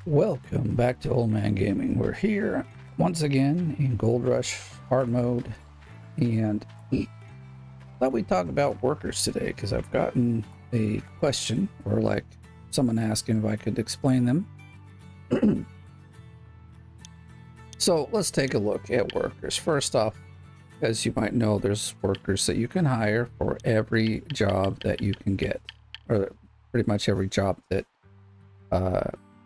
Welcome back to Oldman Gaming. We're here once again in Gold Rush hard mode, and thought we'd talk about workers today because I've gotten a question or like someone asking if I could explain them. So let's take a look at workers. First off, as you might know, there's workers that you can hire for every job that you can get, or pretty much every job that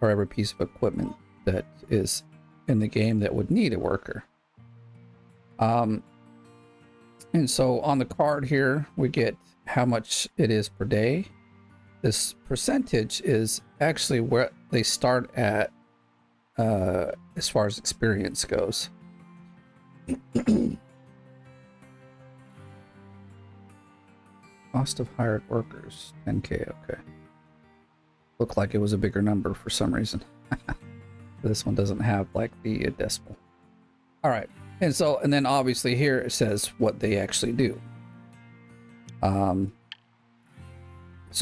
or every piece of equipment that is in the game that would need a worker. And so on the card here, we get how much it is per day. This percentage is actually where they start at as far as experience goes. Cost of hired workers, 10K, okay. Looked like it was a bigger number for some reason. This one doesn't have like the decimal. All right, and then obviously here it says what they actually do. So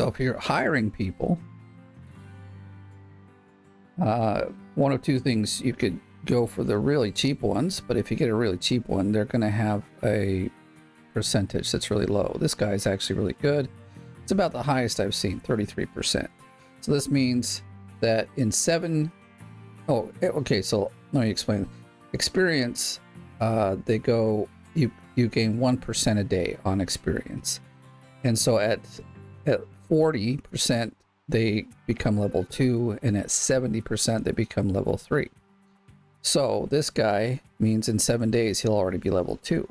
if you're hiring people, one of two things: you could go for the really cheap ones, but if you get a really cheap one, they're going to have a percentage that's really low. This guy is actually really good. It's about the highest I've seen, 33%. So this means that in so let me explain. Experience, they go, you gain 1% a day on experience. And so at 40%, they become level 2, and at 70%, they become level 3. So this guy means in 7 days, he'll already be level 2.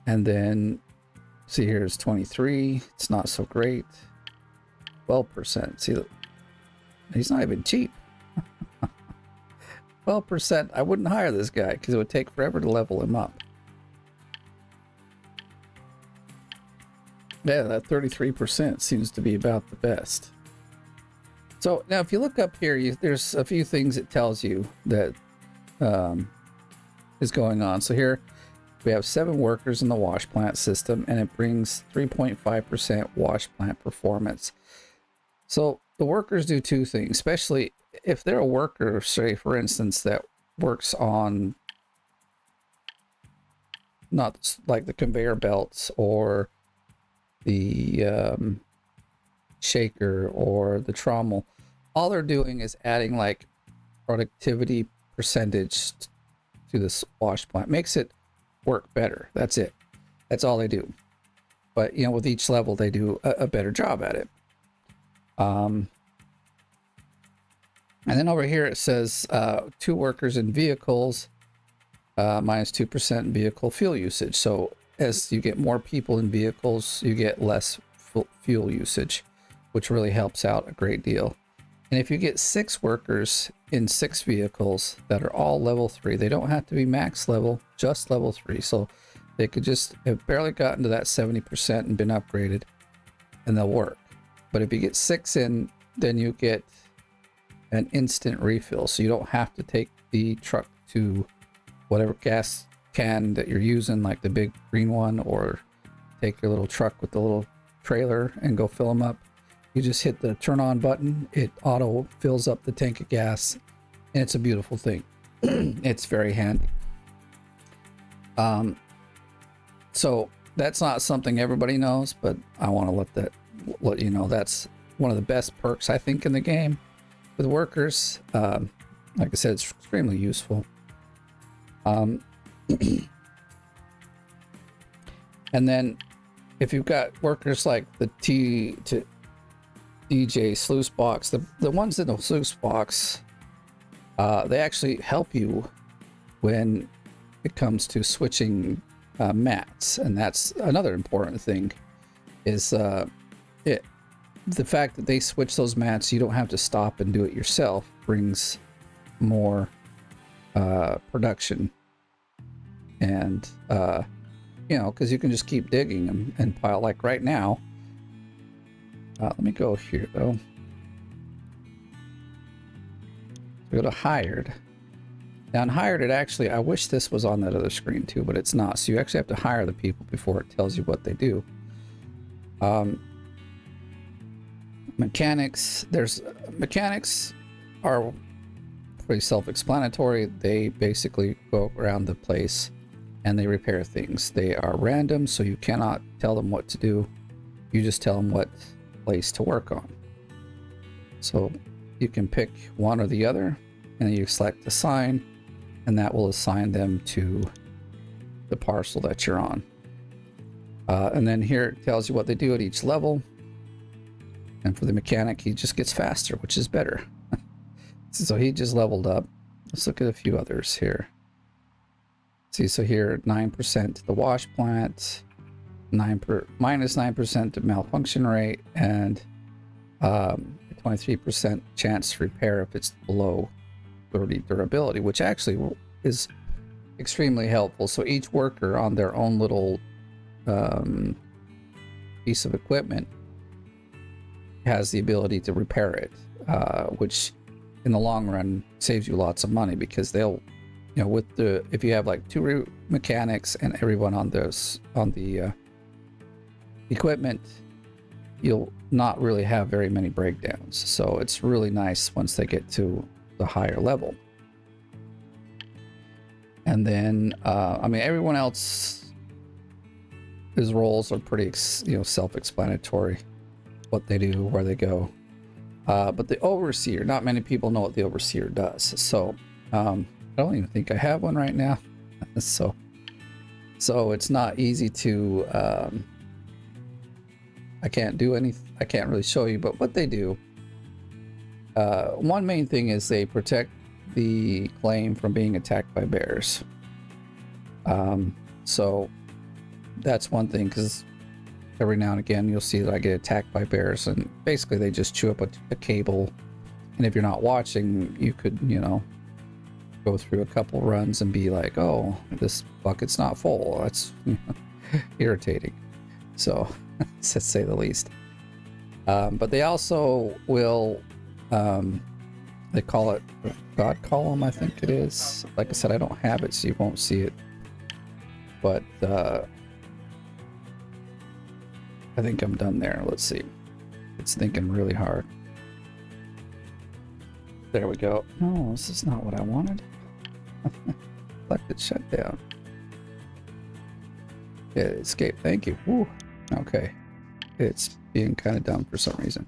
And then, see, here's 23. It's not so great. 12%. See, he's not even cheap. 12%. I wouldn't hire this guy because it would take forever to level him up. Yeah, that 33% seems to be about the best. So now if you look up here, there's a few things it tells you that is going on. So here we have 7 workers in the wash plant system, and it brings 3.5% wash plant performance. So the workers do two things, especially if they're a worker, say for instance, that works on not like the conveyor belts or the shaker or the trommel. All they're doing is adding like productivity percentage to this wash plant. Makes it work better. That's it. That's all they do. But you know, with each level they do a better job at it. And then over here it says 2 workers in vehicles, minus 2% vehicle fuel usage. So as you get more people in vehicles, you get less fuel usage, which really helps out a great deal. And if you get 6 workers in 6 vehicles that are all level 3, they don't have to be max level, just level 3. So they could just have barely gotten to that 70% and been upgraded, and they'll work. But if you get 6 in, then you get an instant refill. So you don't have to take the truck to whatever gas can that you're using, like the big green one, or take your little truck with the little trailer and go fill them up. You just hit the turn on button, it auto fills up the tank of gas, and it's a beautiful thing. It's very handy. So that's not something everybody knows, but I want to let you know that's one of the best perks I think in the game with workers. Like I said, it's extremely useful. And then if you've got workers like the T to DJ sluice box, the ones in the sluice box, they actually help you when it comes to switching mats. And that's another important thing, is the fact that they switch those mats, you don't have to stop and do it yourself, brings more production. And you know, because you can just keep digging them and pile, like right now. Let me go here though. Go to hired. Now in hired, it actually, I wish this was on that other screen too, but it's not. So you actually have to hire the people before it tells you what they do. Mechanics, there's mechanics are pretty self-explanatory. They basically go around the place and they repair things. They are random, so you cannot tell them what to do. You just tell them what place to work on. So you can pick one or the other, and then you select assign, and that will assign them to the parcel that you're on. And then here it tells you what they do at each level. And for the mechanic, he just gets faster, which is better. So he just leveled up. Let's look at a few others here. See, so here 9% to the wash plant, minus 9% to malfunction rate, and 23% chance to repair if it's below 30 durability, which actually is extremely helpful. So each worker on their own little piece of equipment has the ability to repair it, which in the long run saves you lots of money, because they'll, you know, with the, if you have like 2 mechanics and everyone on those on the equipment, you'll not really have very many breakdowns. So it's really nice once they get to the higher level. And then I mean, everyone else, his roles are pretty, you know, self-explanatory, what they do, where they go. But the overseer, not many people know what the overseer does. So I don't even think I have one right now. so it's not easy to I can't really show you, but what they do, one main thing is they protect the claim from being attacked by bears. So that's one thing, because every now and again you'll see that I get attacked by bears, and basically they just chew up a cable, and if you're not watching, you could, you know, go through a couple runs and be like, oh, this bucket's not full. That's, you know, irritating, so to say the least. But they also will, they call it God column, I think it is. Like I said, I don't have it, so you won't see it, but I think I'm done there. Let's see. It's thinking really hard. There we go. No, this is not what I wanted. Selected shutdown. Yeah, escape. Thank you. Woo. Okay. It's being kind of dumb for some reason.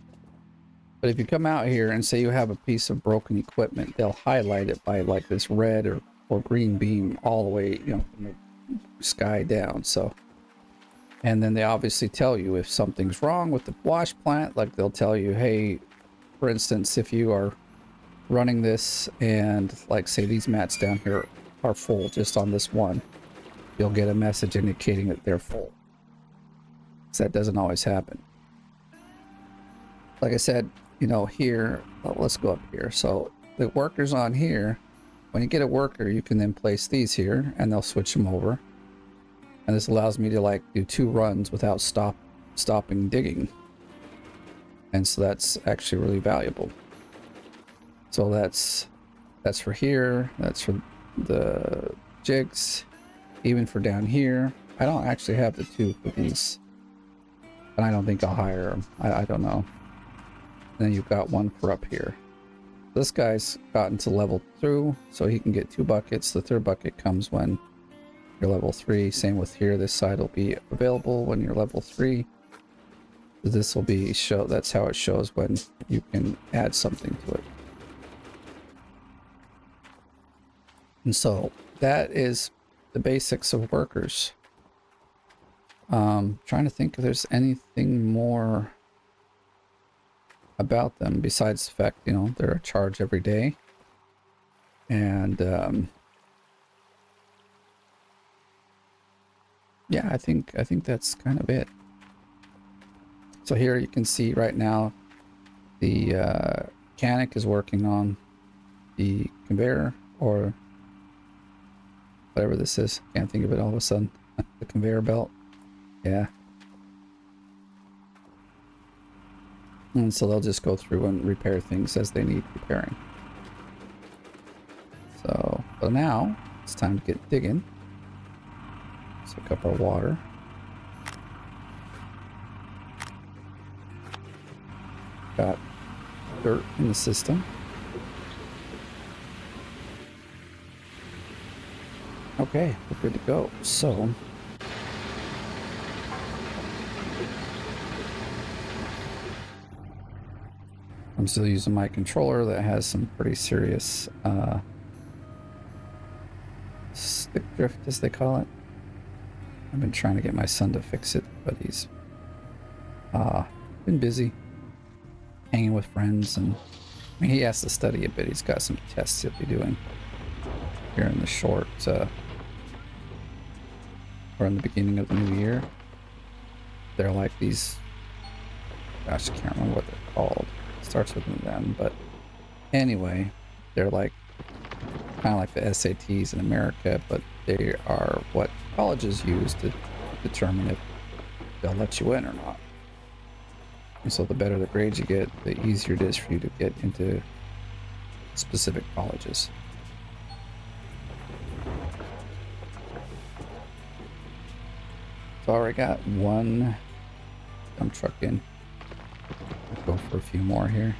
But if you come out here and say you have a piece of broken equipment, they'll highlight it by like this red or green beam all the way, you know, from the sky down. So, and then they obviously tell you if something's wrong with the wash plant. Like they'll tell you, hey, for instance, if you are running this and like say these mats down here are full just on this one, you'll get a message indicating that they're full. So that doesn't always happen. Like I said, you know, here, well, let's go up here. So the workers on here, when you get a worker, you can then place these here and they'll switch them over. And this allows me to like do 2 runs without stopping digging. And so that's actually really valuable. So that's for here, that's for the jigs, even for down here. I don't actually have the 2 for these, and I don't think I'll hire them. I don't know. And then you've got 1 for up here. This guy's gotten to level 2, so he can get 2 buckets. The 3rd bucket comes when you're level 3. Same with here. This side will be available when you're level 3. This will be that's how it shows when you can add something to it. And so that is the basics of workers. Trying to think if there's anything more about them besides the fact, you know, they're a charge every day. And yeah, I think that's kind of it. So here you can see right now the mechanic is working on the conveyor, or whatever this is. Can't think of it all of a sudden. The conveyor belt. Yeah. And so they'll just go through and repair things as they need repairing. So, but now it's time to get digging. Let's hook up our water. Got dirt in the system. Okay, we're good to go. So, I'm still using my controller that has some pretty serious stick drift, as they call it. I've been trying to get my son to fix it, but he's been busy hanging with friends, and I mean, he has to study a bit. He's got some tests he'll be doing here in the short, or in the beginning of the new year. They're like these, gosh, I can't remember what they're called. It starts with an M, but anyway, they're like kind of like the SATs in America, but they are what colleges use to determine if they'll let you in or not. And so the better the grades you get, the easier it is for you to get into specific colleges. So I already got one dump truck in. I'll go for a few more here.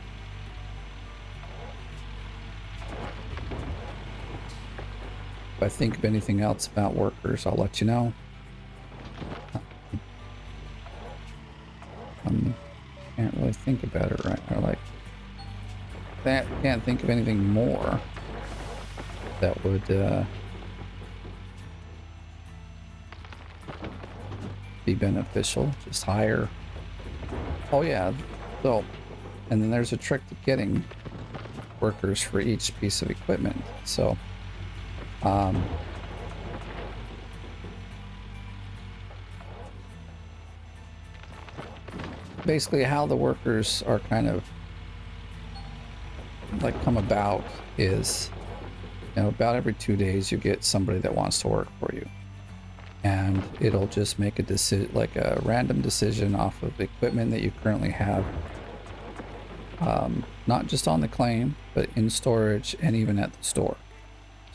If I think of anything else about workers, I'll let you know. Can't really think about it right now. Like, that, can't think of anything more that would be beneficial. Just hire. Oh yeah. So, and then there's a trick to getting workers for each piece of equipment. So, basically how the workers are kind of like come about is, you know, about every 2 days you get somebody that wants to work for you, and it'll just make a decision, like a random decision off of the equipment that you currently have, not just on the claim, but in storage and even at the store.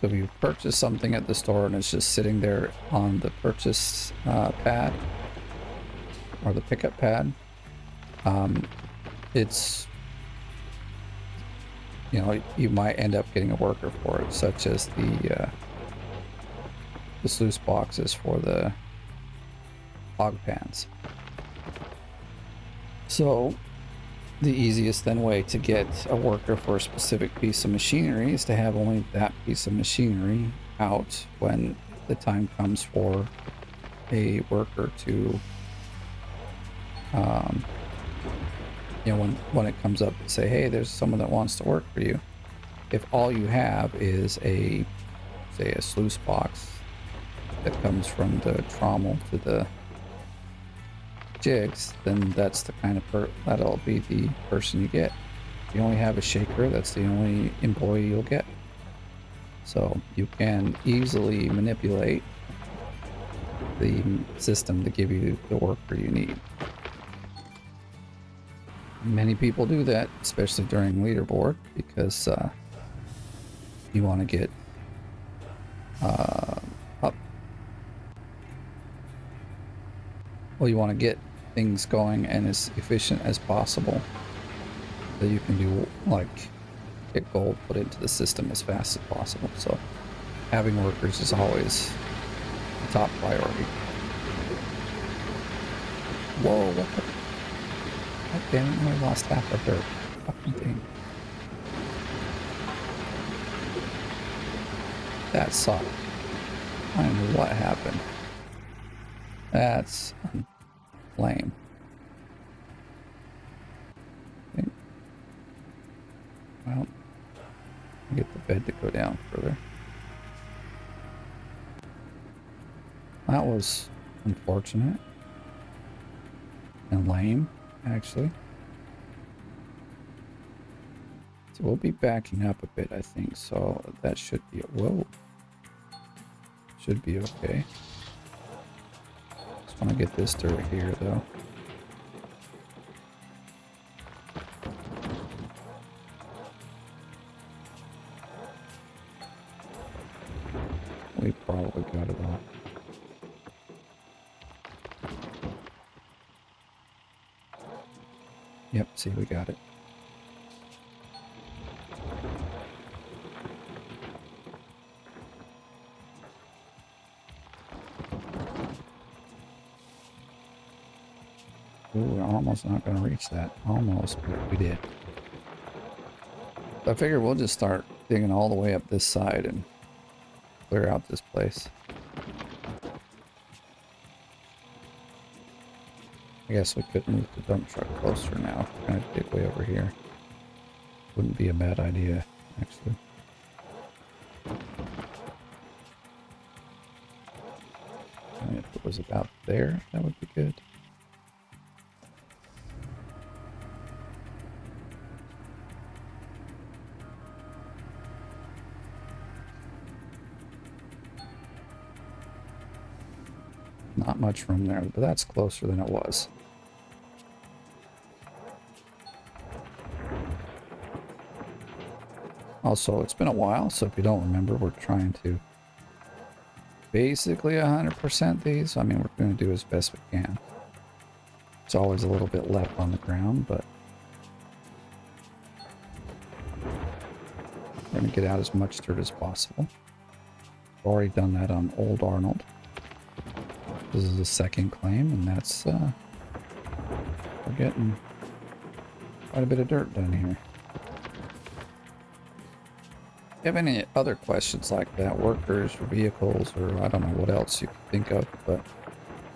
So if you purchase something at the store and it's just sitting there on the purchase pad or the pickup pad, it's, you know, you might end up getting a worker for it, such as the sluice boxes for the hog pans. So the easiest then way to get a worker for a specific piece of machinery is to have only that piece of machinery out when the time comes for a worker to, you know, when it comes up and say, hey, there's someone that wants to work for you. If all you have is a, say, a sluice box that comes from the trommel to the jigs, then that's the kind of that'll be the person you get. If you only have a shaker, that's the only employee you'll get. So you can easily manipulate the system to give you the worker you need. Many people do that, especially during leaderboard, because you want to get up. Well, you want to get things going and as efficient as possible, so you can do, like, get gold put into the system as fast as possible. So having workers is always the top priority. Whoa, what the? God damn it, I lost half of their fucking thing. That sucked. I don't know what happened. That's lame. Okay. Well, I'll get the bed to go down further. That was unfortunate. And lame, actually. So we'll be backing up a bit, I think. So that should be, whoa. Should be okay. Just want to get this dirt here, though. We probably got it all. Yep, see, we got it. Ooh, we're almost not going to reach that. Almost, but we did. I figure we'll just start digging all the way up this side and clear out this place. I guess we could move the dump truck closer now. Kind of dig way over here. Wouldn't be a bad idea, actually. And if it was about there, that would be good. Not much room there, but that's closer than it was. Also, it's been a while, so if you don't remember, we're trying to basically 100% these. I mean, we're going to do as best we can. It's always a little bit left on the ground, but we're going to get out as much dirt as possible. We've already done that on Old Arnold. This is the second claim, and that's, we're getting quite a bit of dirt done here. If you have any other questions like that, workers or vehicles, or I don't know what else you can think of, but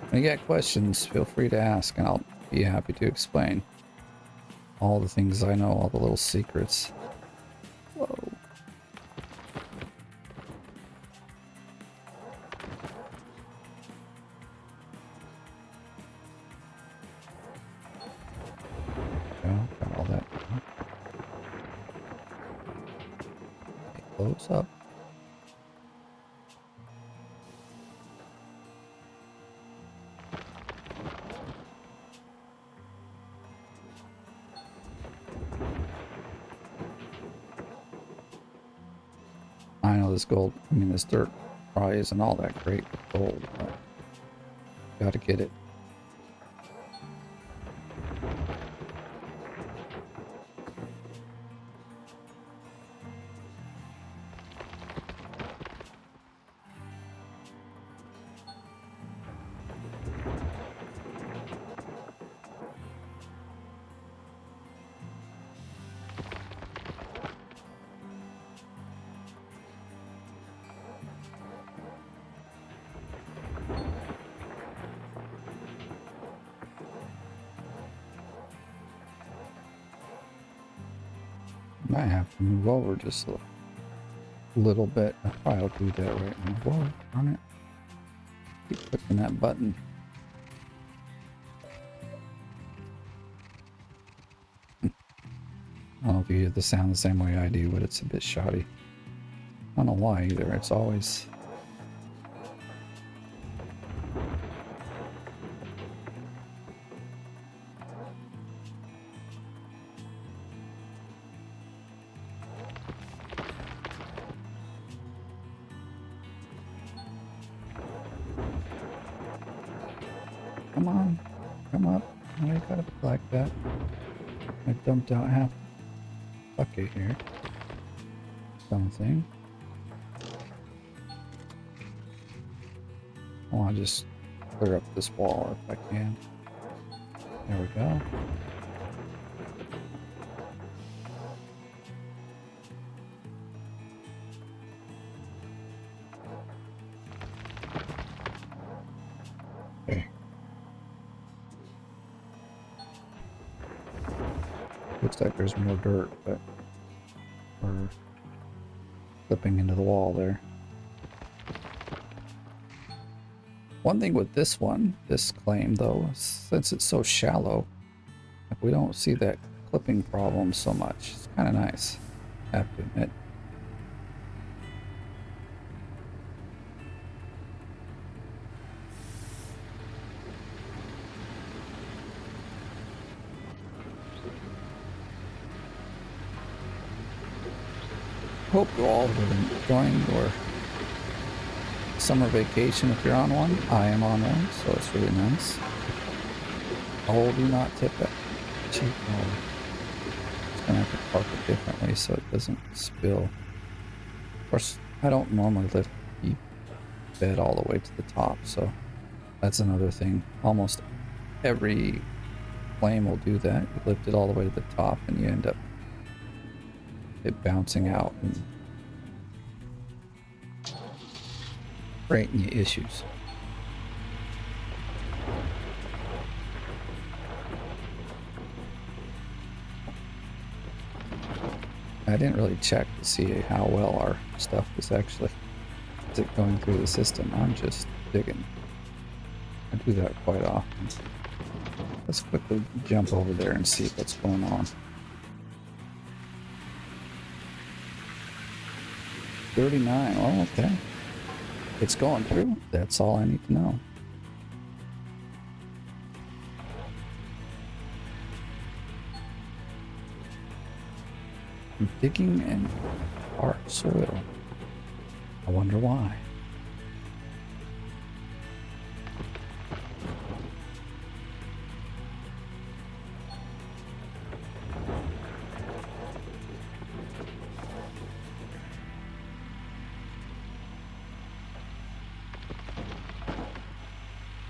when you get questions, feel free to ask, and I'll be happy to explain all the things I know, all the little secrets. Whoa. Got all that. Close up. I know this gold, I mean this dirt probably isn't all that great with gold, but gotta get it. Might have to move over just a little bit. I'll do that right now. Whoa, darn it. Keep clicking that button. I don't know if you hear the sound the same way I do, but it's a bit shoddy. I don't know why either. It's always... Come on, come up. Why you gotta be like that? I dumped out half the bucket here. Something. I want to just clear up this wall if I can. There we go. Okay. Looks like there's more dirt, but we're slipping into the wall there. One thing with this one, this claim though, since it's so shallow, we don't see that clipping problem so much. It's kind of nice, I have to admit. Hope you all have enjoying your summer vacation if you're on one. I am on one, so it's really nice. Oh, do not tip it. Cheap. Oh. Just gonna have to park it differently so it doesn't spill. Of course, I don't normally lift the bed all the way to the top, so that's another thing. Almost every flame will do that. You lift it all the way to the top and you end up it bouncing out and creating you issues. I didn't really check to see how well our stuff is actually going through the system. I'm just digging. I do that quite often. Let's quickly jump over there and see what's going on. 39. Oh, okay. It's going through. That's all I need to know. I'm digging in hard soil. I wonder why.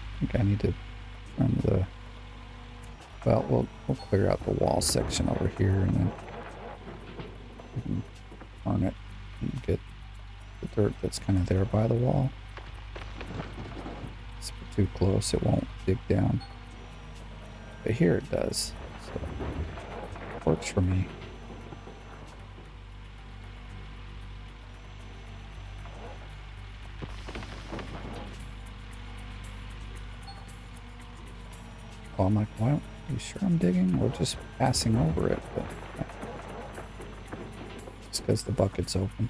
I think I need to trim the... Well, we'll clear out the wall section over here and then we can turn it and get the dirt that's kind of there by the wall. If it's too close, it won't dig down. But here it does. So it works for me. Well, I'm like, why? Are you sure I'm digging? We're just passing over it, but it's because the bucket's open.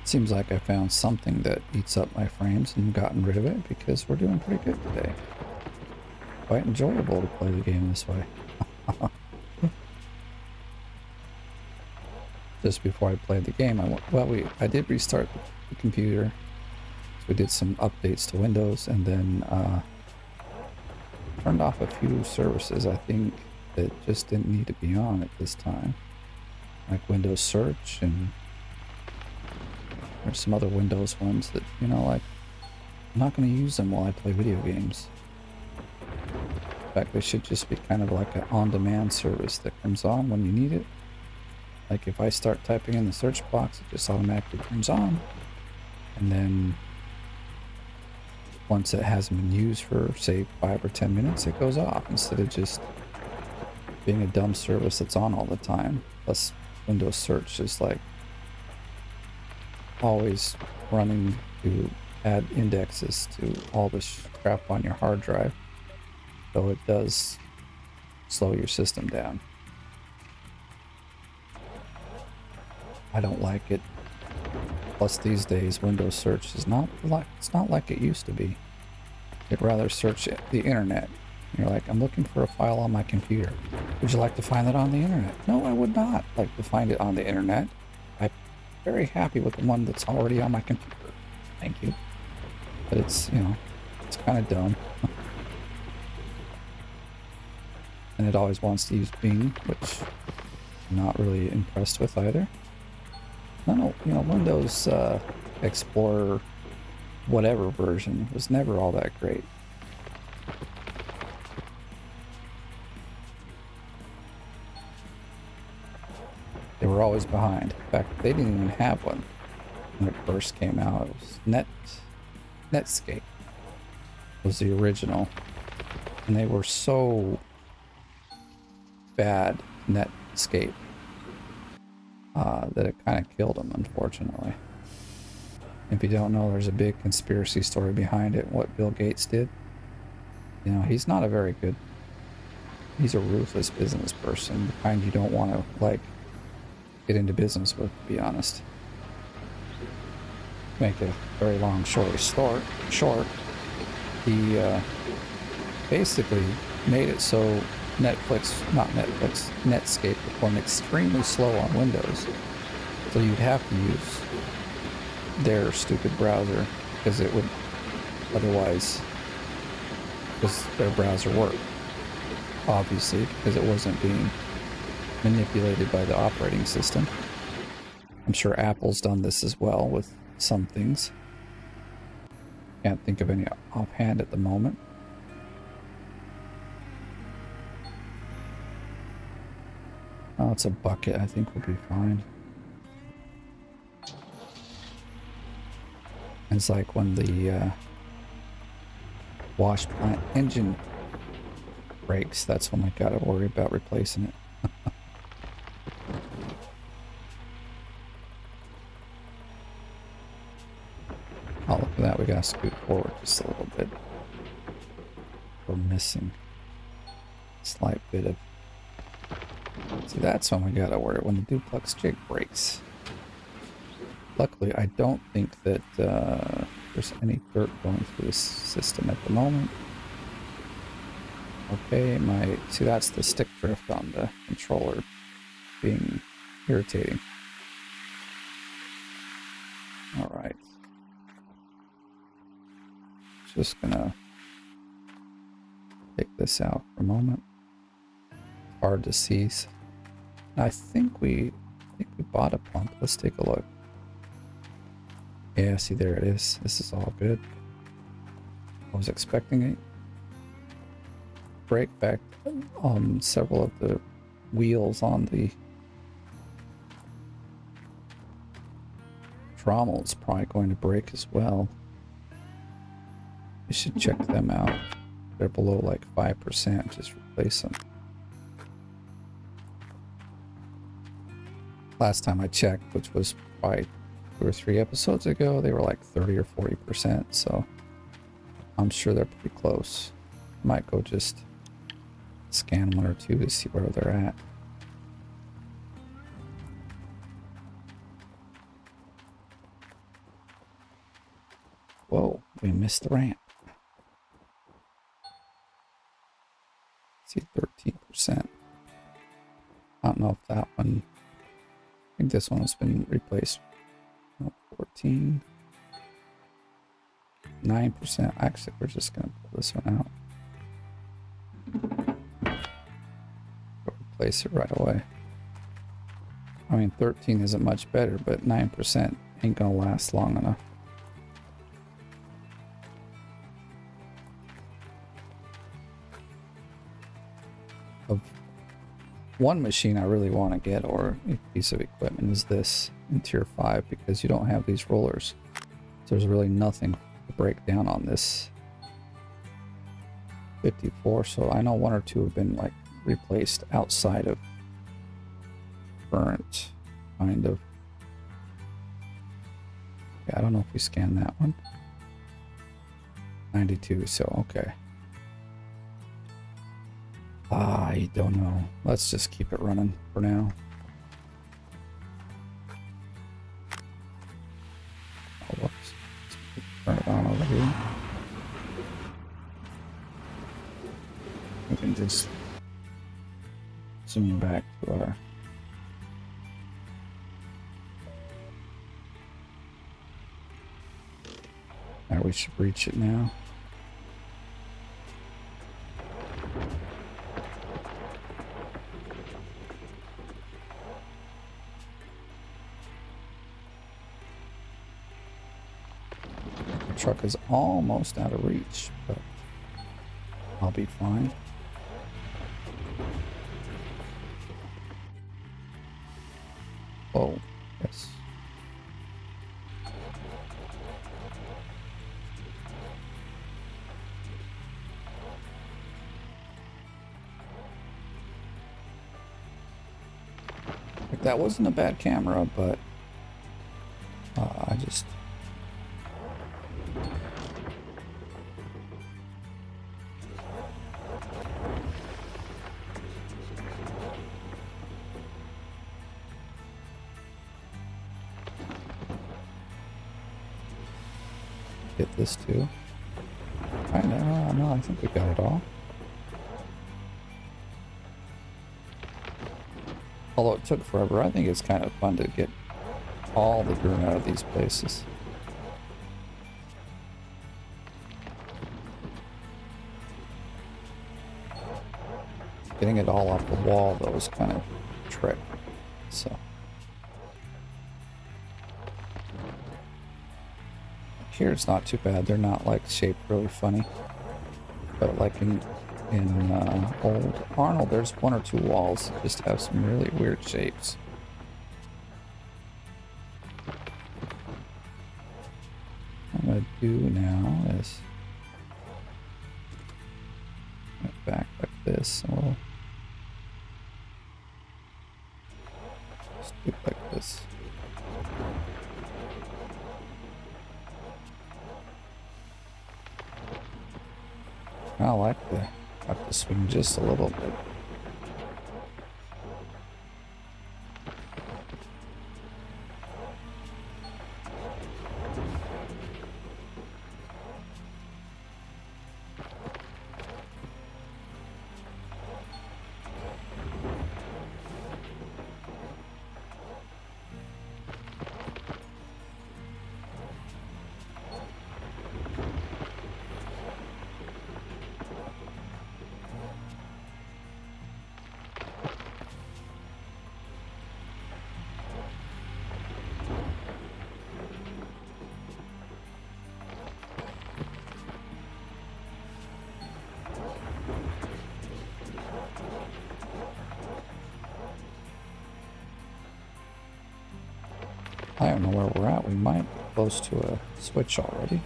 Seems like I found something that eats up my frames and gotten rid of it because we're doing pretty good today. Quite enjoyable to play the game this way. Just before I played the game, I did restart the computer. So we did some updates to Windows and then turned off a few services I think that just didn't need to be on at this time. Like Windows Search, and there's some other Windows ones that, you know, like, I'm not going to use them while I play video games. In fact, they should just be kind of like an on-demand service that comes on when you need it. Like if I start typing in the search box, it just automatically turns on. And then once it hasn't been used for, say, 5 or 10 minutes, it goes off instead of just being a dumb service that's on all the time. Plus, Windows Search is like always running to add indexes to all this crap on your hard drive. So it does slow your system down. I don't like it. Plus these days Windows Search is not like it used to be. It'd rather search the internet. You're like, I'm looking for a file on my computer. Would you like to find it on the internet? No, I would not like to find it on the internet. I'm very happy with the one that's already on my computer. Thank you. But it's, you know, it's kind of dumb. And it always wants to use Bing, which I'm not really impressed with either. No, you know, Windows Explorer whatever version was never all that great. They were always behind. In fact, they didn't even have one when it first came out. It was Netscape was the original, and they were so bad, Netscape, that it kind of killed them, unfortunately. If you don't know, there's a big conspiracy story behind it, what Bill Gates did. You know, he's not a very good, he's a ruthless business person, the kind you don't want to, like, get into business with, to be honest. Make a very long story short, he basically made it so Netscape would run extremely slow on Windows. So you'd have to use their stupid browser because it would otherwise, because their browser worked, obviously, because it wasn't being manipulated by the operating system. I'm sure Apple's done this as well with some things. Can't think of any offhand at the moment. Oh, it's a bucket. I think we'll be fine. It's like when the wash plant engine breaks, that's when we gotta worry about replacing it. Oh, look at that. We gotta scoot forward just a little bit. We're missing a slight bit of... See, that's when we gotta worry, when the duplex jig breaks. Luckily, I don't think that there's any dirt going through this system at the moment. Okay, see, that's the stick drift on the controller being irritating. All right. Just gonna take this out for a moment. Hard to see. I think we bought a pump. Let's take a look. Yeah, see, there it is. This is all good. I was expecting a break back on several of the wheels on the trommel. It's probably going to break as well. You should check them out. They're below like 5%. Just replace them. Last time I checked, which was probably 2 or 3 episodes ago, they were like 30 or 40%. So I'm sure they're pretty close. I might go just scan 1 or 2 to see where they're at. Whoa, we missed the ramp. See, 13%. I don't know if that one... I think this one has been replaced. No, 14. 9%. Actually, we're just going to pull this one out. Replace it right away. I mean, 13 isn't much better, but 9% ain't going to last long enough. Of one machine I really want to get, or a piece of equipment, is this in tier 5, because you don't have these rollers. So there's really nothing to break down on this 54. So I know 1 or 2 have been like replaced outside of current, kind of. Yeah, I don't know if we scanned that one. 92, so okay. I don't know. Let's just keep it running for now. Oh, whoops. Turn it on over here. We can just zoom back to our... Now we should reach it now. Truck is almost out of reach, but I'll be fine. Oh, yes. Like, that wasn't a bad camera, but I just... Get this too. I know, no, I think we got it all. Although it took forever, I think it's kind of fun to get all the dirt out of these places. Getting it all off the wall, though, is kind of a trick. So. here it's not too bad. They're not like shaped really funny. But like in old Arnold, there's one or two walls that just have some really weird shapes. What I'm gonna do now is back like this, and we'll just do it like this. I like to have to swing just a little bit. I don't know where we're at. We might be close to a switch already.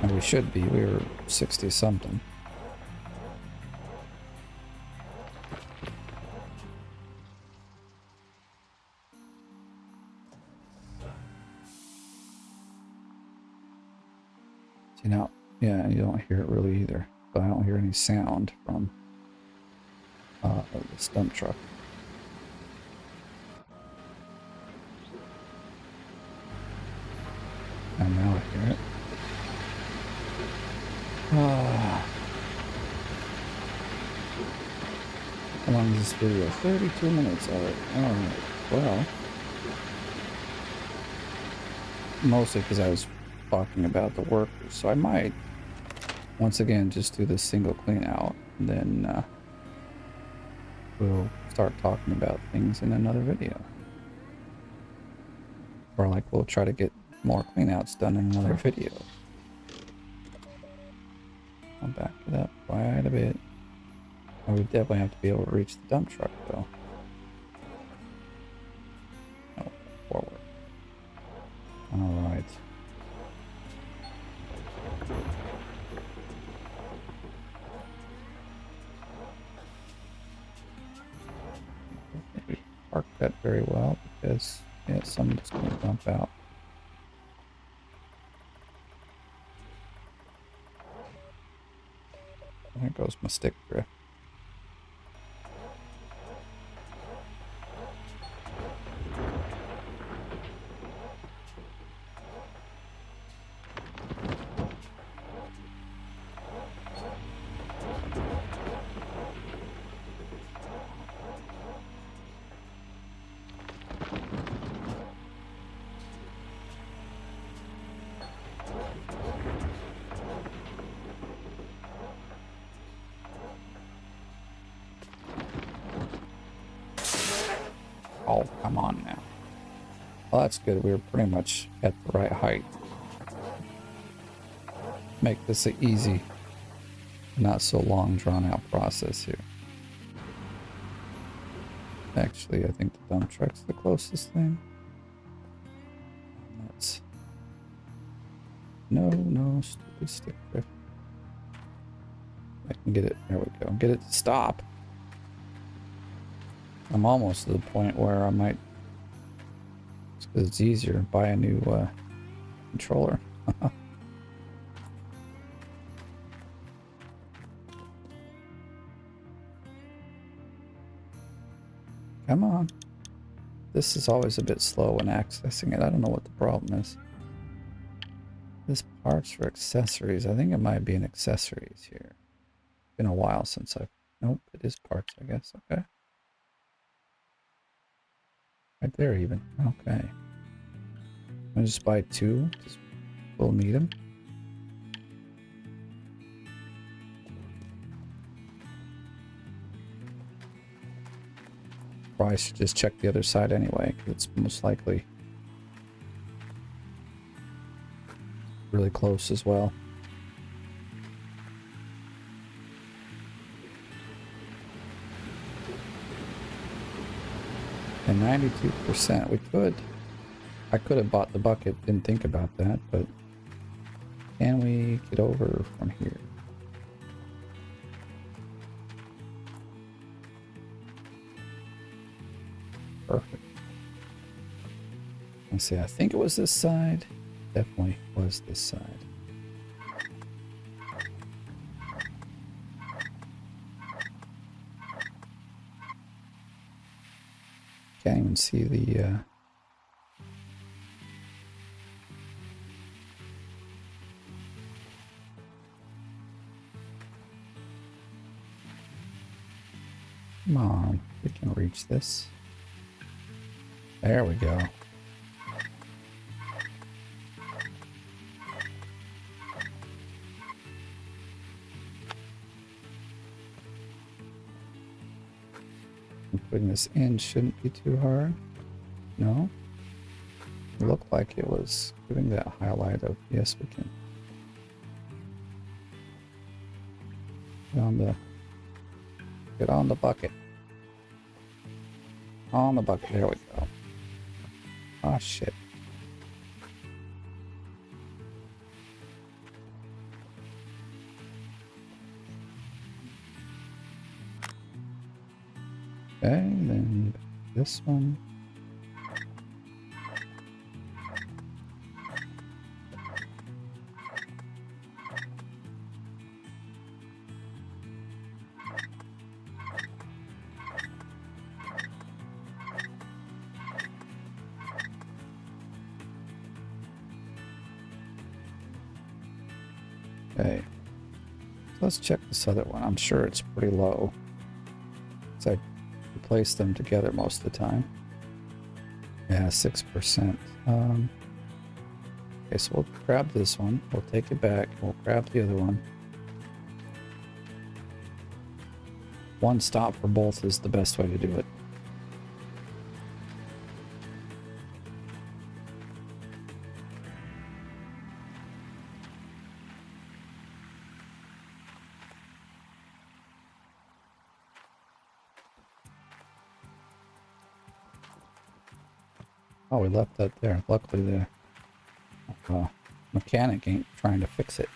And we should be. We were 60 something. See now, yeah, you don't hear it really either. But I don't hear any sound from this dump truck. And now I hear it. How long is this video? 32 minutes already. Alright, well. Mostly because I was talking about the workers. So I might, once again, just do this single clean out. And then we'll start talking about things in another video. Or like we'll try to get more cleanouts done in another video. I'll back it up quite a bit. And we definitely have to be able to reach the dump truck though. Oh, forward. Alright. We parked that very well because yeah, something's going to dump out. There goes my stick drift. Oh, come on now. Well, that's good. We were pretty much at the right height. Make this an easy, not so long drawn out process here. Actually, I think the dump truck's the closest thing. Let's... No, stupid stick drift. I can get it, there we go. Get it to stop. I'm almost to the point where I might, just because it's easier, buy a new controller. Come on. This is always a bit slow when accessing it. I don't know what the problem is. This parts for accessories. I think it might be an accessories here. Been a while since I've... Nope, it is parts, I guess. Okay. Right there even. Okay. I'll just buy two. Just, we'll need them. Probably should just check the other side anyway, because it's most likely really close as well. And 92%, I could have bought the bucket, didn't think about that, but can we get over from here? Perfect. Let's see, I think it was this side. Definitely was this side. Can't even see the come on, we can reach this. There we go. Putting this in shouldn't be too hard. No? It looked like it was giving that highlight of yes we can. Get on the bucket. On the bucket, there we go. Oh shit. Okay, then this one. Okay, so let's check this other one. I'm sure it's pretty low, because I replace them together most of the time. Yeah, 6%. Okay, so we'll grab this one. We'll take it back. We'll grab the other one. One stop for both is the best way to do it. Oh, we left that there. Luckily the mechanic ain't trying to fix it.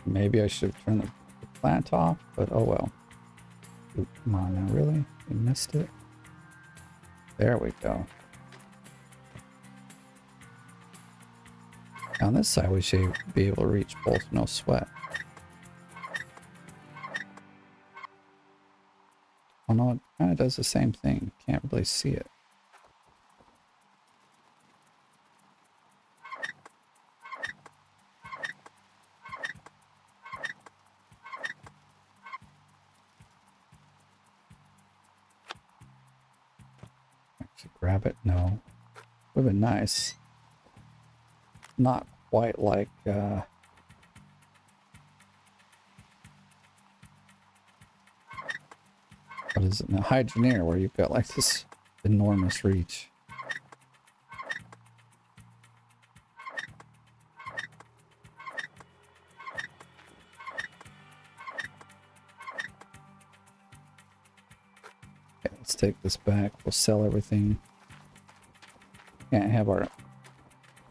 Maybe I should have turned the plant off, but oh well. Come on now, really? We missed it? There we go. On this side, we should be able to reach both, no sweat. Oh no, it kind of does the same thing. Can't really see it. Actually, grab it? No. Would have been nice. Not quite like what is it, a hydroneer, where you've got like this enormous reach. Okay, let's take this back. We'll sell everything. Can't have our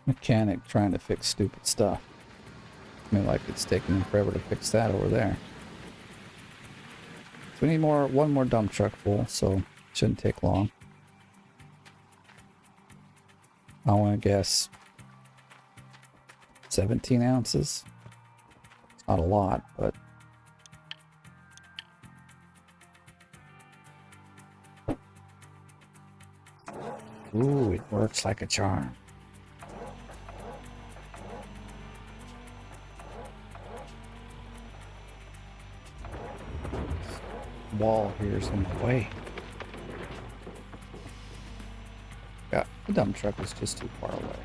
mechanic trying to fix stupid stuff. I mean, like it's taking him forever to fix that over there. So we need one more dump truck full, so it shouldn't take long. I want to guess 17 ounces. It's not a lot, but ooh, it works like a charm. Wall here's in the way. Yeah, the dump truck is just too far away.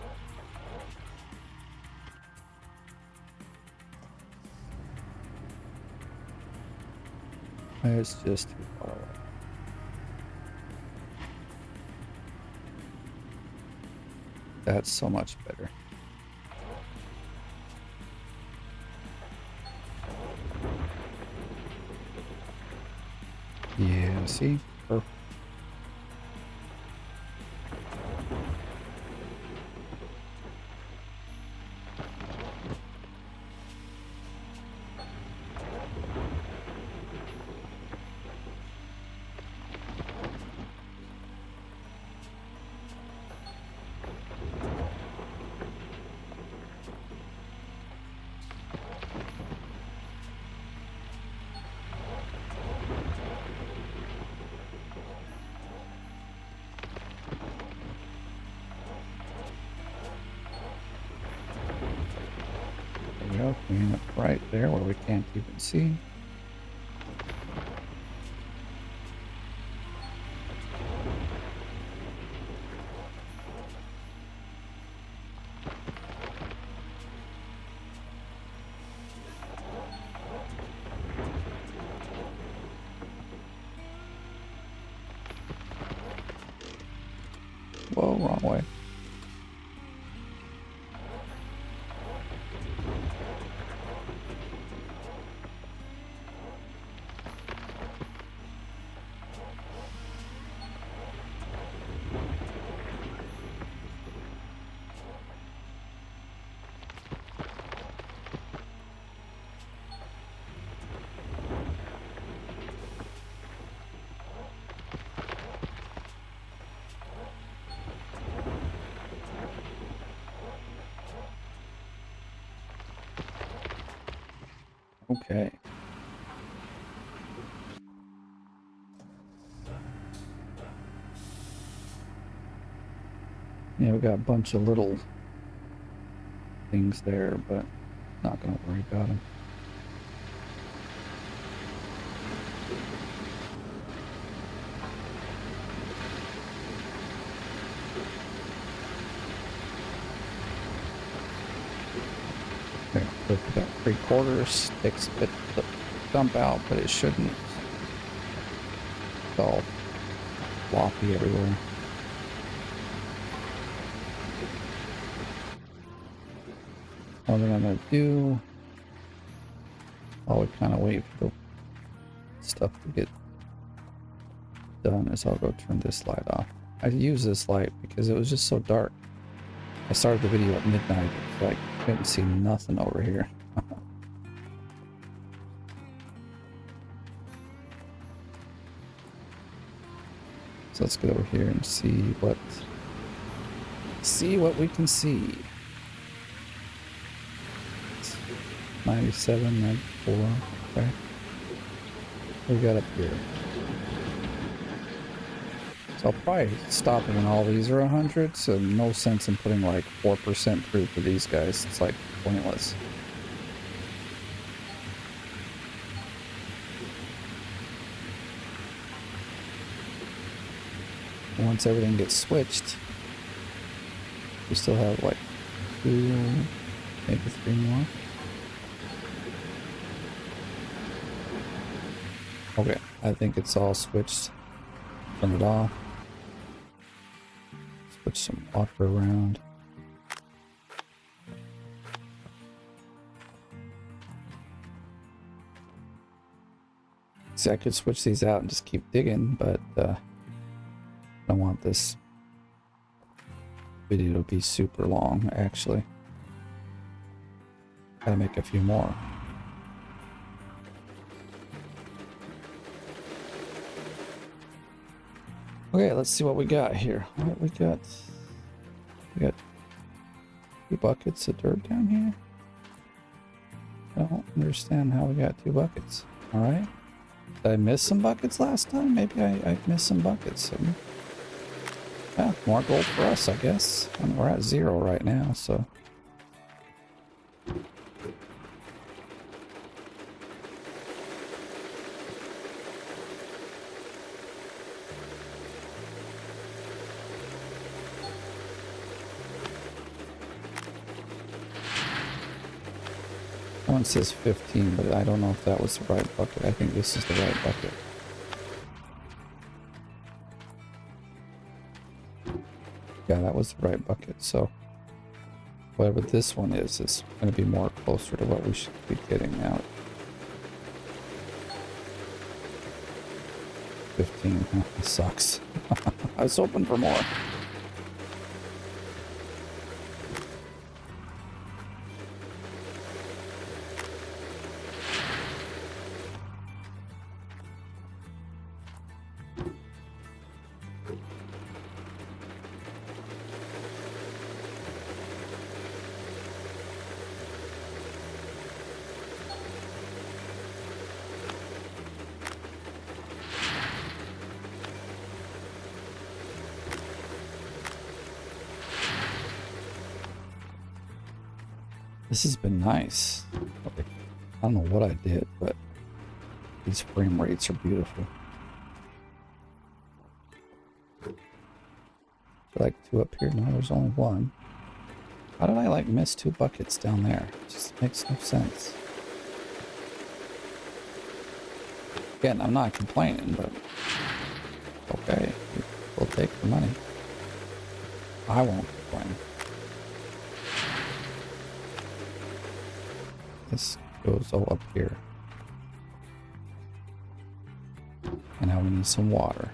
It's just too far away. That's so much better. Yeah, see? Perfect. There we go. Clean up right there where we can't even see. Whoa, wrong way. Okay. Yeah, we got a bunch of little things there, but not gonna worry about them. There, look, we got 3/4. Takes a bit to dump out, but it shouldn't. It's all floppy everywhere. What I'm gonna do, while we kind of wait for the stuff to get done, is I'll go turn this light off. I use this light because it was just so dark. I started the video at midnight, so I couldn't see nothing over here. So let's get over here and see what we can see. 97, 94, okay. What we got up here? So I'll probably stop it when all these are 100, so no sense in putting like 4% through for these guys. It's like pointless. Once everything gets switched, we still have like 2, maybe 3 more. Okay, I think it's all switched. Turn it off. Switch some water around. See, I could switch these out and just keep digging, but I don't want this video to be super long, actually. Gotta make a few more. Okay, let's see what we got here. All right, we got 2 buckets of dirt down here. I don't understand how we got 2 buckets. All right. Did I miss some buckets last time? Maybe I missed some buckets. Yeah, more gold for us, I guess. I mean, we're at 0 right now, so. one says 15, but I don't know if that was the right bucket. I think this is the right bucket. Yeah, that was the right bucket. So whatever this one is going to be more closer to what we should be getting out. 15, huh? That sucks. I was hoping for more. This has been nice. I don't know what I did, but these frame rates are beautiful. Like two up here? No, there's only one. How did I like miss two buckets down there? It just makes no sense. Again, I'm not complaining, but okay, we'll take the money. I won't complain. This goes all up here. And now we need some water.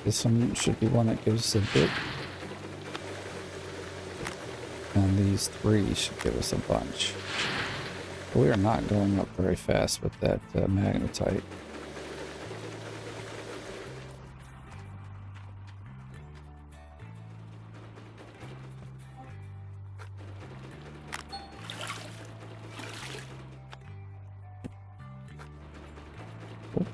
This one should be one that gives us a bit. And these three should give us a bunch. But we are not going up very fast with that magnetite. Cool.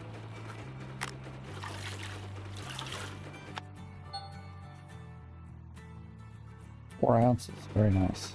4 ounces, very nice.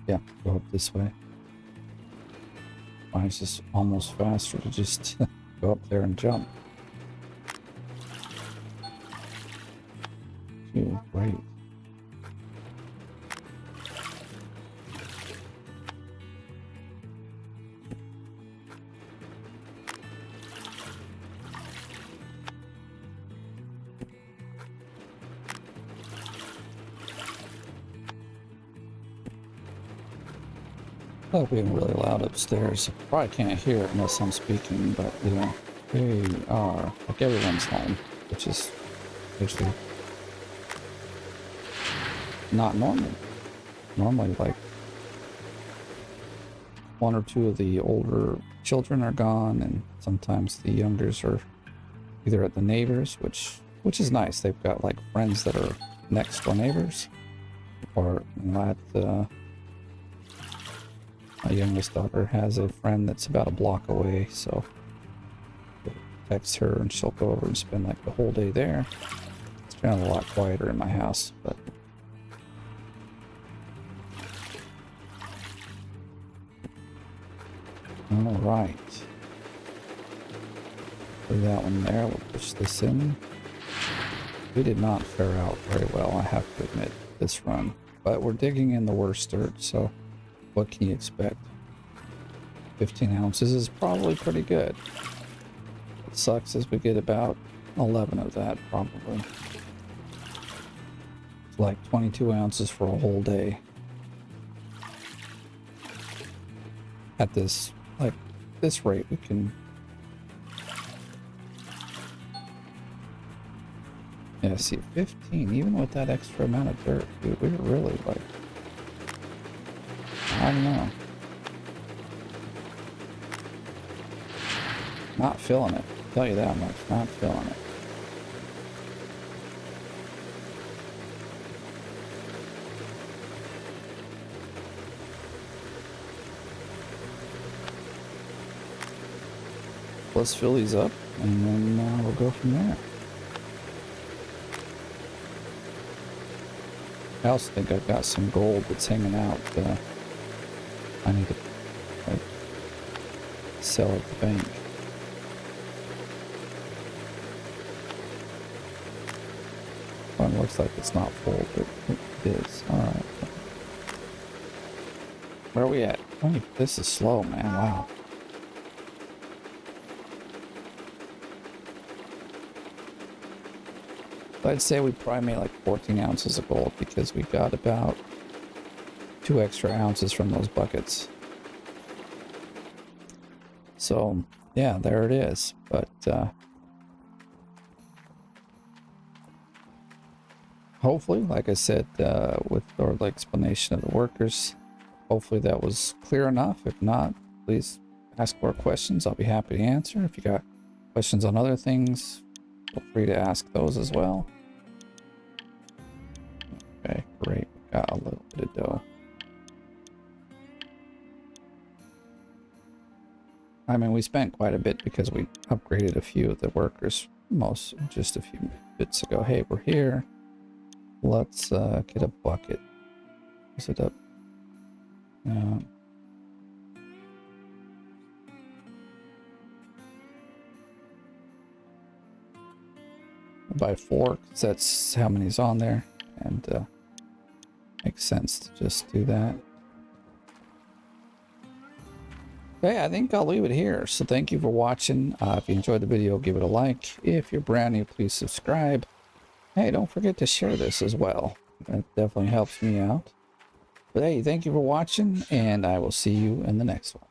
Yeah, go up this way. Why is this almost faster to just go up there and jump? Phew, great. Oh, being really loud upstairs. Probably can't hear it unless I'm speaking, but you know, they are like everyone's home, which is actually not normal. Normally, like 1 or 2 of the older children are gone, and sometimes the youngers are either at the neighbors, which is nice. They've got like friends that are next door neighbors, or you know, at the my youngest daughter has a friend that's about a block away, so I'll text her and she'll go over and spend like the whole day there. It's been a lot quieter in my house, but all right. Put that one there. We'll push this in. We did not fare out very well, I have to admit, this run, but we're digging in the worst dirt, so what can you expect? 15 ounces is probably pretty good. Sucks is we get about 11 of that probably. It's like 22 ounces for a whole day. At this, like, this rate we can... Yeah, see, 15, even with that extra amount of dirt, dude, we were really like... I don't know. Not feeling it. I'll tell you that much. Not feeling it. Let's fill these up, and then we'll go from there. I also think I've got some gold that's hanging out. I need to like, sell at the bank. Well, it looks like it's not full, but it is. Alright. Where are we at? This is slow, man. Wow. I'd say we probably made like 14 ounces of gold because we got about 2 extra ounces from those buckets. So, yeah, there it is. But, hopefully, like I said, with the explanation of the workers, hopefully that was clear enough. If not, please ask more questions. I'll be happy to answer. If you got questions on other things, feel free to ask those as well. Okay, great. Got a little bit of dough. I mean, we spent quite a bit because we upgraded a few of the workers just a few bits ago. Hey, we're here. Let's get a bucket. Is it up? By 4, because that's how many's on there, and makes sense to just do that. Okay, I think I'll leave it here. So thank you for watching. If you enjoyed the video, give it a like. If you're brand new, please subscribe. Hey, don't forget to share this as well. That definitely helps me out. But hey, thank you for watching, and I will see you in the next one.